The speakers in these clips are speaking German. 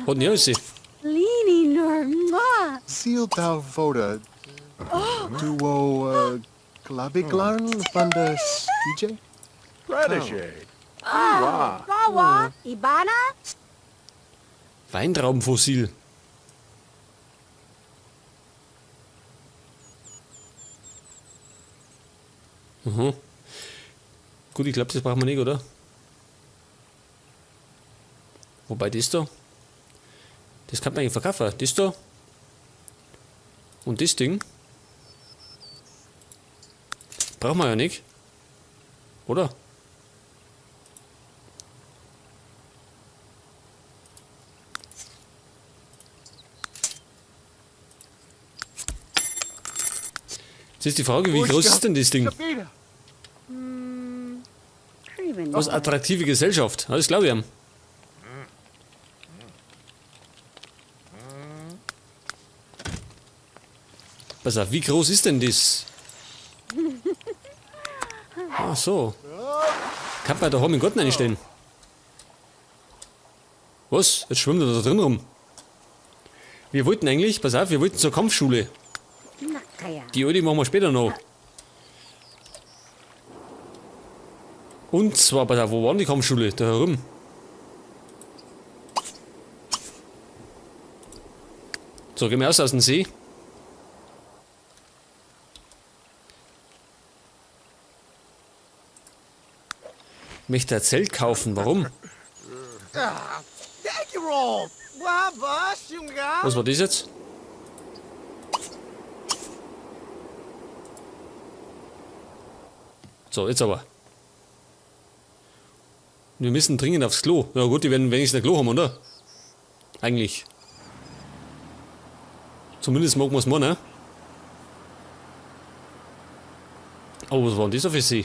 Wat niet uitzien. Lini Norma. Seal thou voda. Duo Klabiglarn van de CJ? Protege. Wow. Wawa. Ibana. Weintraubenfossil. Mhm. Gut, ich glaube, das brauchen wir nicht, oder? Wobei das da, das kann man eigentlich verkaufen. Das da und das Ding brauchen wir ja nicht, oder? Jetzt ist die Frage, wie groß ist denn das Ding? Was attraktive Gesellschaft, das glaube ich ihm. Pass auf, wie groß ist denn das? Ach so. Kann man da oben im Garten einstellen? Was? Jetzt schwimmt er da drin rum. Wir wollten eigentlich, pass auf, wir wollten zur Kampfschule. Die alte machen wir später noch. Und zwar, pass auf, wo war denn die Kampfschule? Da herum. So, gehen wir aus dem See. Ich möchte ein Zelt kaufen, warum? Was war das jetzt? So, jetzt aber. Wir müssen dringend aufs Klo. Ja gut, die werden wenigstens ein Klo haben, oder? Eigentlich. Zumindest mag man es mal, ne? Oh, was war denn das für See?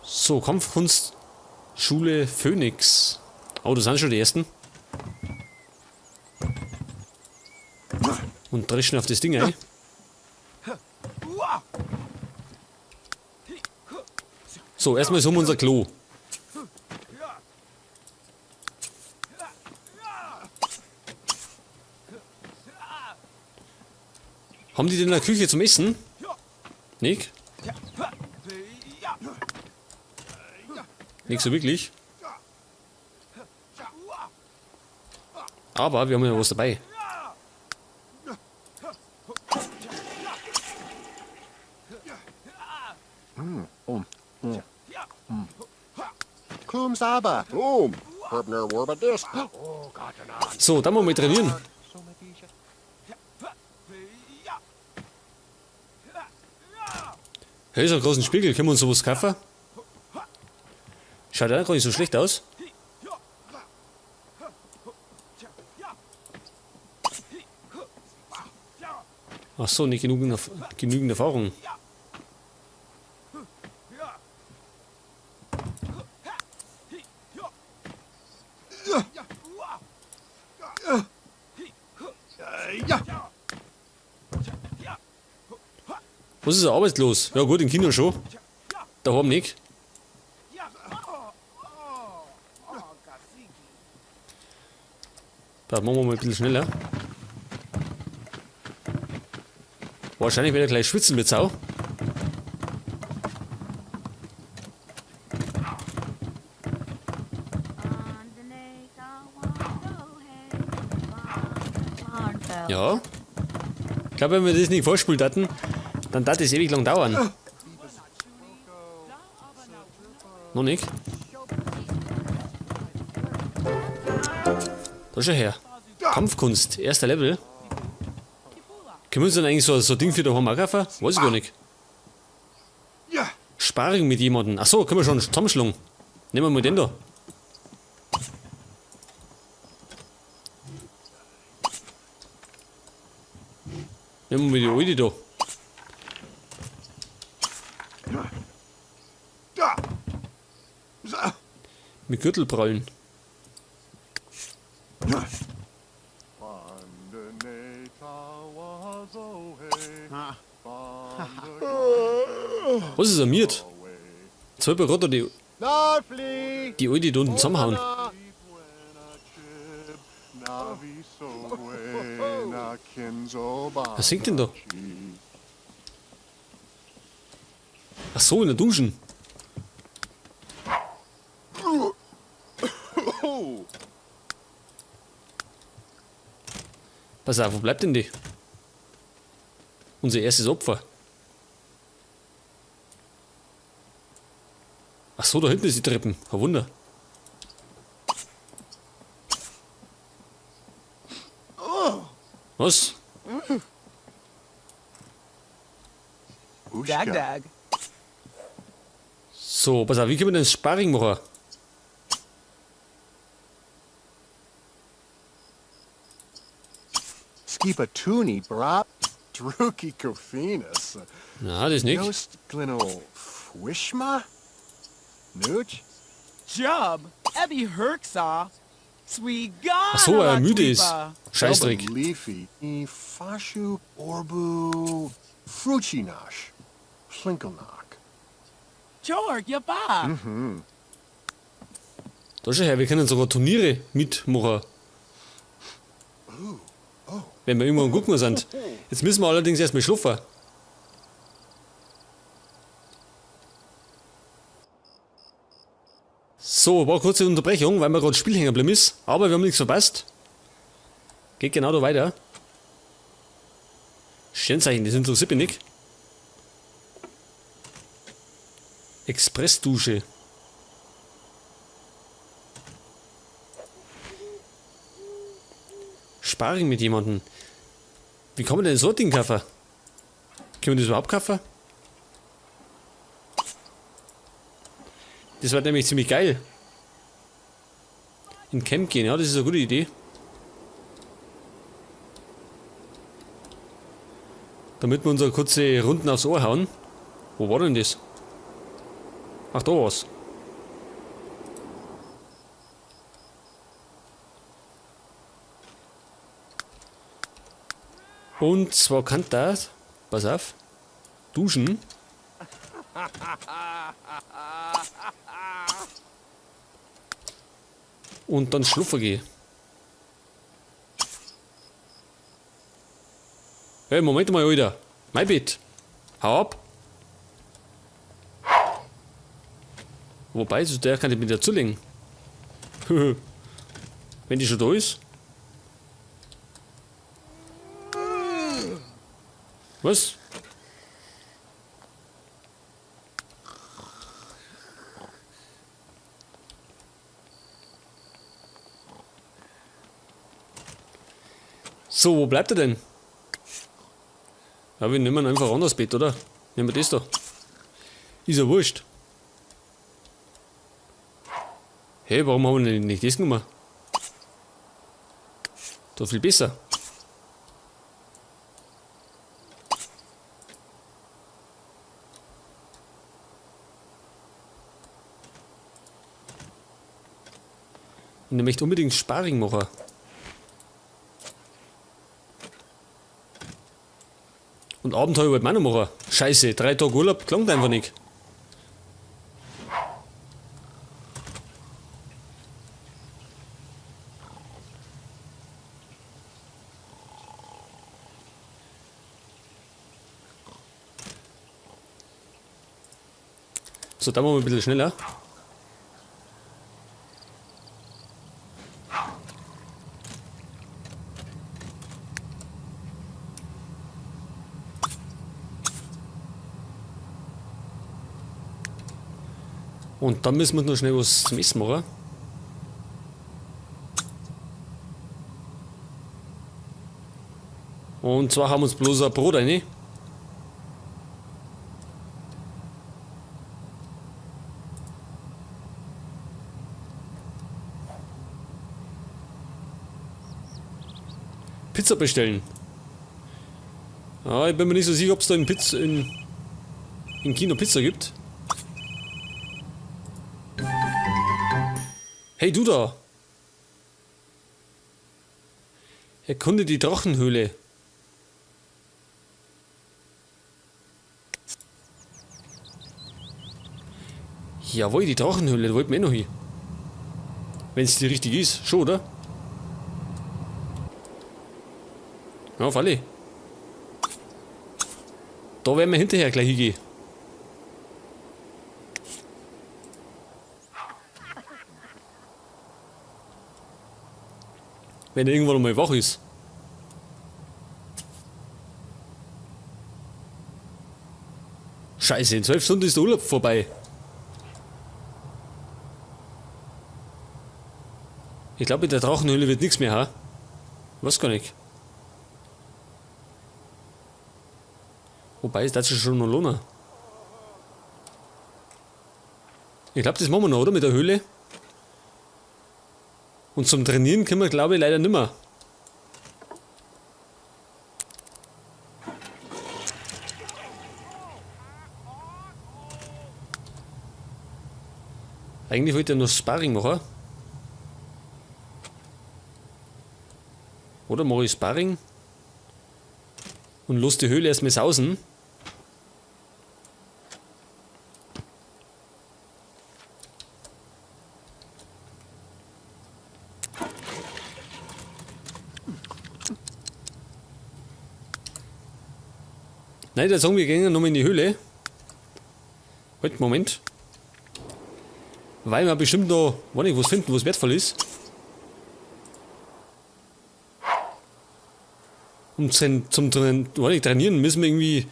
So, Kampfkunstschule Phoenix. Oh, das sind schon die ersten. Und dreschen auf das Ding ein. So, erstmal suchen wir unser Klo. Haben die denn eine Küche zum Essen? Nicht? Nicht so wirklich. Aber wir haben ja was dabei. Klum Saba. Herbner Warbadis. So, dann wollen wir mal trainieren. Hey, so einen großen Spiegel, können wir uns sowas kaufen? Schaut ja gar nicht so schlecht aus. Ach so, nicht genügend Erfahrung. Was ist er arbeitslos? Ja gut, im Kino schon. Daheim nicht. Da machen wir mal ein bisschen schneller. Wahrscheinlich wird er gleich schwitzen mit Sau. Ja. Ich glaube, wenn wir das nicht vorspult hatten, dann darf das ewig lang dauern. Noch nicht? Da schau her. Kampfkunst, erster Level. Können wir uns dann eigentlich so ein Ding für daheim auch kaufen? Weiß ich gar nicht. Sparring mit jemandem. Achso, können wir schon zusammenschlagen. Nehmen wir mal den da. Nehmen wir mal die alte da. Mit Gürtelprallen. Was ist amiert? Zwei Berater, die Nafli! Alte da unten zusammenhauen. Was singt denn da? Ach so, in der Duschen. Pass auf, wo bleibt denn die? Unser erstes Opfer. Ach so, da hinten ist die Treppen. Ein Wunder. Was? Dag, dag. So, pass auf, wie können wir denn das Sparring machen? Skipatuni, brap. Druki Kofinas. Na, das ist nix. Yost Glino Fwishma? Nooch? Job. Ebby Herksaw. Sweet God. Ach so, weil er müde ist. Scheißdreck. Leafy. Ifashu Orbu. Fruchinash. Flinkelnock. Jorg, ja ba. Da schau her, wir können sogar Turniere mitmachen. Wenn wir irgendwo am Gucken sind. Jetzt müssen wir allerdings erstmal schlafen. So, war eine kurze Unterbrechung, weil mir gerade das Spiel hängen geblieben ist. Aber wir haben nichts verpasst. Geht genau da weiter. Sternzeichen, das interessiert mich nicht. Expressdusche. Sparring mit jemandem. Wie kann man denn so ein Ding kaufen? Können wir das überhaupt kaufen? Das wird nämlich ziemlich geil. In Camp gehen, ja, das ist eine gute Idee. Damit wir unsere kurze Runden aufs Ohr hauen. Wo war denn das? Ach, da war's. Und zwar kann das, pass auf, duschen. Und dann schlafen gehen. Hey, Moment mal, Alter. Mein Bett. Hau ab. Wobei, so der kann ich mit dazulegen. Wenn die schon da ist. Was? So, wo bleibt er denn? Ja, wir nehmen einfach ein anderes Bett, oder? Nehmen wir das da. Ist ja wurscht. Hey, warum haben wir denn nicht das genommen? Da viel besser. Und ich möchte unbedingt Sparring machen. Und Abenteuer wollte man auch noch machen. Scheiße, 3 Tage Urlaub klingt einfach nicht. So, da machen wir ein bisschen schneller. Und dann müssen wir noch schnell was zum Essen machen. Und zwar haben wir uns bloß ein Brot rein. Pizza bestellen. Ah, ich bin mir nicht so sicher, ob es da im Kino Pizza gibt. Hey, du da! Erkunde die Drachenhöhle. Jawohl, die Drachenhöhle, da wollten wir eh noch hin. Wenn es die richtig ist. Schon, oder? Ja, auf alle. Da werden wir hinterher gleich hingehen. Wenn er irgendwann mal wach ist. Scheiße, in 12 Stunden ist der Urlaub vorbei. Ich glaube, in der Drachenhöhle wird nichts mehr, ha? Was gar nicht. Wobei, ist das schon noch lohnen. Ich glaube, das machen wir noch, oder? Mit der Höhle. Und zum Trainieren können wir, glaube ich, leider nimmer. Eigentlich wollte ich noch Sparring machen. Oder mache ich Sparring und los die Höhle erstmal sausen. Nein, dann sagen wir gehen nochmal in die Höhle. Halt, Moment. Weil wir bestimmt da, weiß nicht, was finden, was wertvoll ist. Und zum Trainieren müssen wir irgendwie,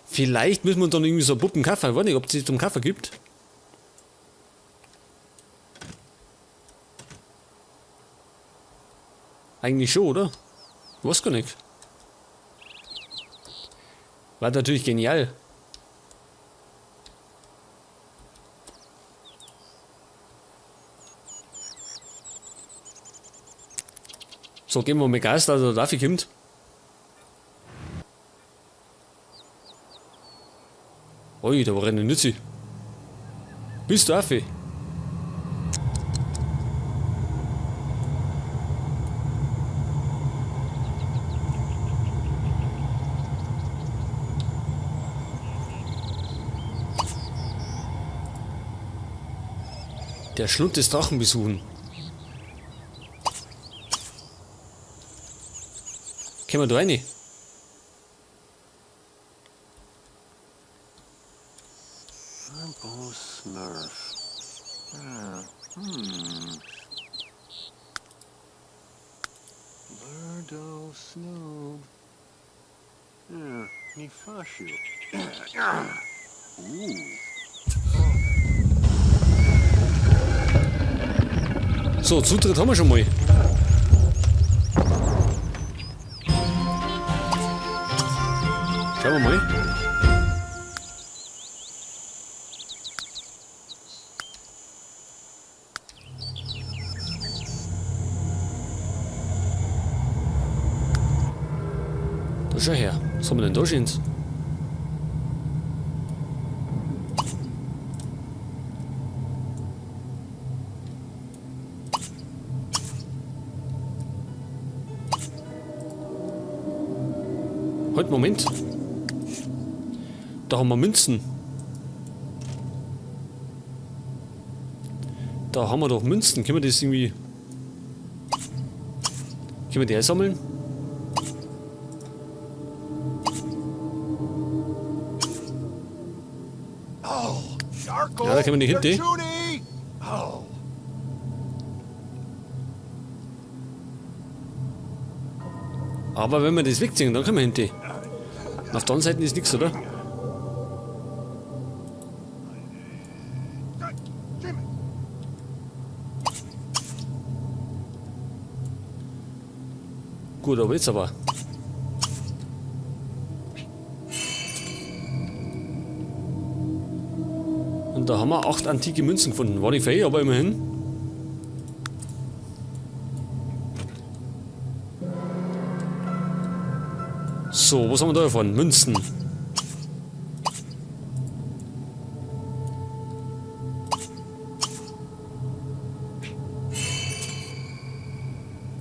vielleicht müssen wir dann irgendwie so Puppen kaufen. Ich weiß nicht, ob es die zum Kaufen gibt. Eigentlich schon, oder? Ich weiß gar nicht. War natürlich genial. So, gehen wir mal Gas, dass er da kommt. Ui, da war eine Nütze. Bist du Affe? Der Schlund des Drachen besuchen. Können wir da rein? Turbo Snurf. Birdo Snoob. Nifashu. So, Zutritt haben wir schon mal. Schauen wir mal. Da schau her. Was haben wir denn da stehen? Halt, Moment. Da haben wir Münzen. Da haben wir doch Münzen. Können wir das irgendwie... Können wir die einsammeln? Ja, da können wir nicht hin. Aber wenn wir das wegziehen, dann können wir hinten. Auf der anderen Seite ist nichts, oder? Gut, aber jetzt aber. Und da haben wir 8 antike Münzen gefunden. War nicht viel, aber immerhin. So, was haben wir da davon? Münzen.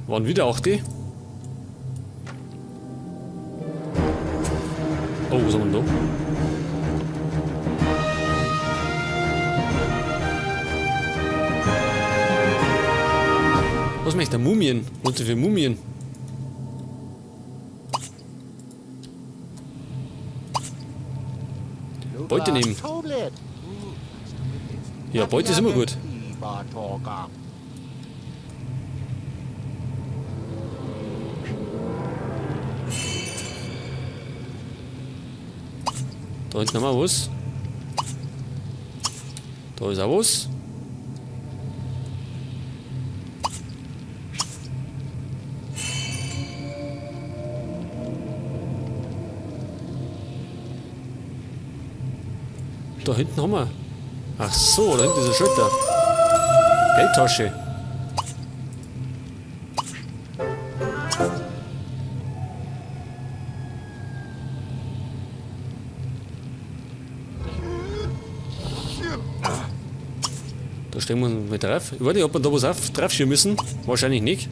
Waren wieder 8. Oh, was haben wir da? Was macht der Mumien? Was für Mumien? Beute nehmen. Ja, Beute ist immer gut. Da hinten haben wir was. Da ist auch was. Da hinten haben wir. Ach so, da hinten ist ein Schalter. Geldtasche. Da stehen wir mal drauf. Ich weiß nicht, ob wir da was draufschieben müssen. Wahrscheinlich nicht.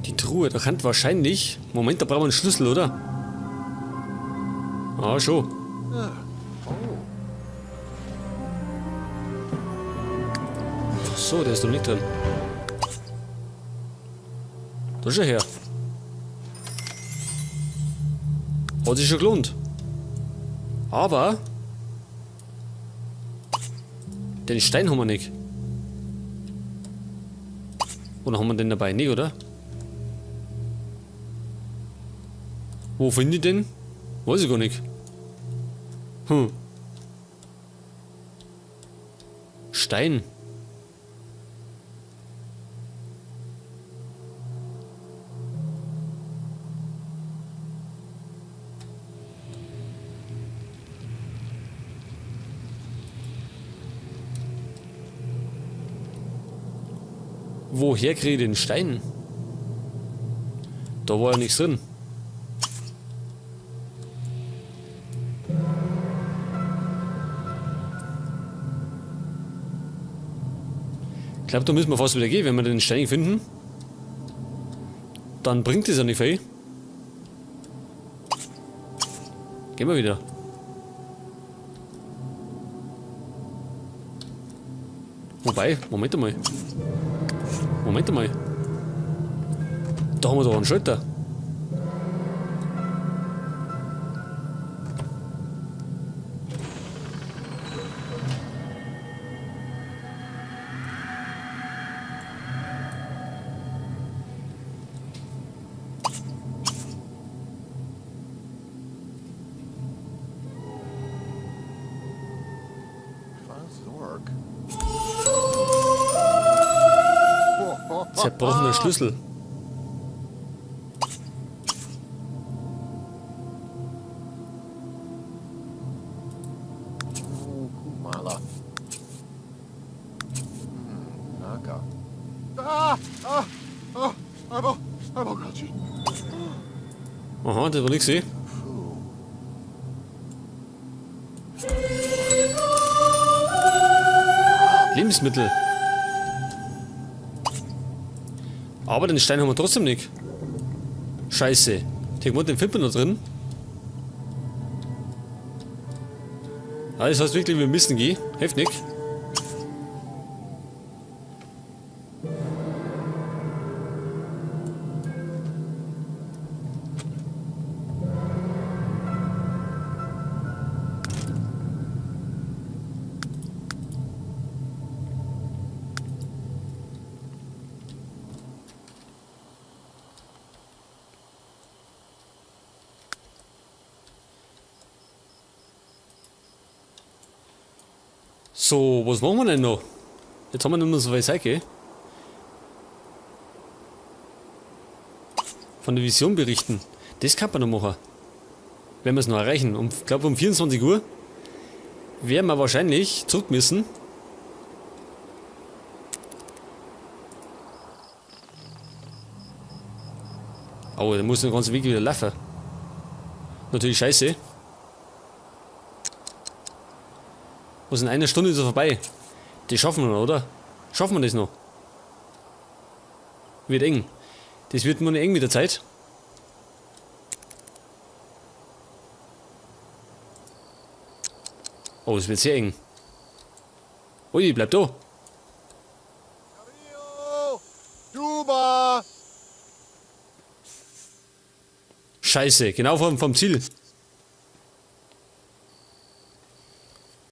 Die Truhe, da kann wahrscheinlich... Moment, da brauchen wir einen Schlüssel, oder? Ah, schon. Ach so, der ist doch nicht drin. Da ist er her. Hat sich schon gelohnt. Aber... Den Stein haben wir nicht. Oder haben wir den dabei? Nee, oder? Wo finde ich den? Weiß ich gar nicht. Stein. Woher kriege ich den Stein? Da war ja nichts drin. Ich glaube, da müssen wir fast wieder gehen, wenn wir den Stein finden. Dann bringt es ja nicht viel. Gehen wir wieder. Wobei, Moment mal. Moment mal. Da haben wir doch einen Schalter. Zerbrochener Schlüssel. Kumala. Naka. I'm Gachi. Aha, das war nichts sehen. Lebensmittel. Aber den Stein haben wir trotzdem nicht. Scheiße. Den finden wir noch drin. Ah, das heißt wirklich, wir müssen gehen. Heftig. So, was machen wir denn noch? Jetzt haben wir nicht mehr so viel Zeit, gell? Von der Vision berichten. Das kann man noch machen. Wenn wir es noch erreichen. Ich glaube um 24 Uhr werden wir wahrscheinlich zurück müssen. Aber dann muss den ganzen Weg wieder laufen. Natürlich scheiße. Was in einer Stunde ist er vorbei. Das schaffen wir noch, oder? Schaffen wir das noch? Wird eng. Das wird nur eng mit der Zeit. Oh, es wird sehr eng. Ui, bleib da. Rio! Juba! Scheiße, genau vom Ziel.